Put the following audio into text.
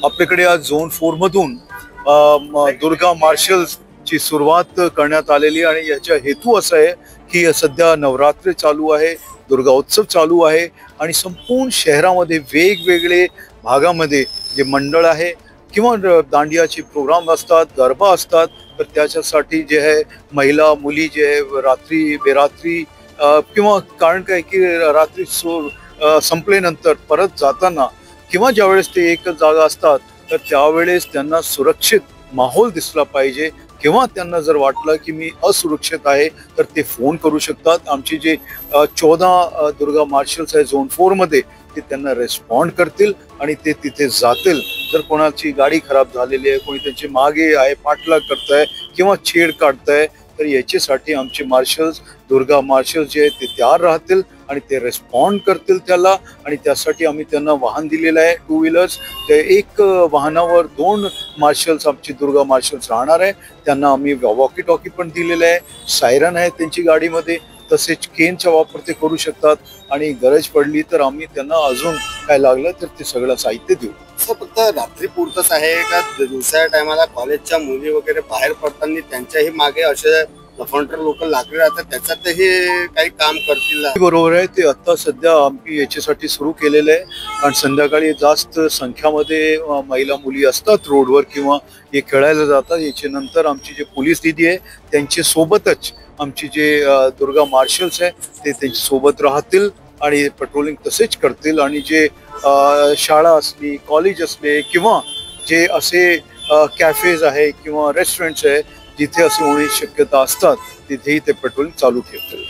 आपल्याकडे आज झोन 4 मधून दुर्गा मार्शल्स ची सुरुवात करण्यात आलेली आणि याचा हेतू असा आहे की सध्या नवरात्र चालू आहे, दुर्गा उत्सव चालू आहे आणि संपूर्ण शहरामध्ये वेगवेगळे भागामध्ये जे मंडळ आहे किंवा दांडियाचे प्रोग्राम असतात, गरबा असतात, तर त्याच्यासाठी जे आहे महिला मुली जे आहे रात्री बेरात्री किंवा कारण काय की रात्री संपल्यानंतर परत जाताना किंवा ज्यावेळेस ते एकच जागा असतात तर त्यावेळेस त्यांना सुरक्षित माहोल दिसला पाहिजे किंवा त्यांना जर वाटलं की मी असुरक्षित आहे तर ते फोन करू शकतात. आमची जे 14 दुर्गा मार्शल्स आहे झोन 4 मध्ये ते त्यांना रिस्पॉन्ड करतील आणि ते तिथे जातील. जर कोणाची गाडी खराब झालेली आहे, कोणी त्यांची मागे आहे, पाठलाग करताय किंवा छेड काढताय, तर याच्यासाठी आमचे मार्शल्स दुर्गा मार्शल्स जे आहेत ते तयार राहतील आणि ते रिस्पॉन्ड करतील त्याला. आणि त्यासाठी आम्ही त्यांना वाहन दिलेलं आहे, 2 व्हीलर्स. ते एक वाहनावर 2 मार्शल्स आमचे दुर्गा मार्शल्स राहणार आहे. त्यांना आम्ही वॉकी टॉकी पण दिलेलं आहे, सायरन आहे त्यांची गाडीमध्ये, तसेच केनचा वापर ते करू शकतात आणि गरज पडली तर आम्ही त्यांना अजून काय लागलं तर ते सगळं साहित्य देऊ. फक्त रात्री पुरतच आहे का दुसऱ्या टायमाला कॉलेजच्या मुली वगैरे बाहेर पडताना त्यांच्याही मागे असे लफंडर लोक लागले राहतात, त्याच्यातही काही काम करतील? बरोबर आहे, ते आता सध्या आम्ही याच्यासाठी सुरू केलेलं आहे. कारण संध्याकाळी जास्त संख्यामध्ये महिला मुली असतात रोडवर किंवा हे खेळायला जातात. याच्यानंतर आमची जे पोलीस दिदी आहे त्यांच्या सोबतच आमची जे दुर्गा मार्शल्स आहे ते त्यांच्या सोबत राहतील आणि पेट्रोलिंग तसेच करतील. आणि जे शाळा असली, कॉलेज असले किंवा जे असे कॅफेज आहे किंवा रेस्टॉरंट्स आहे जिथे असे होण्याची शक्यता असतात तिथेही ते पेट्रोलिंग चालू ठेवतील.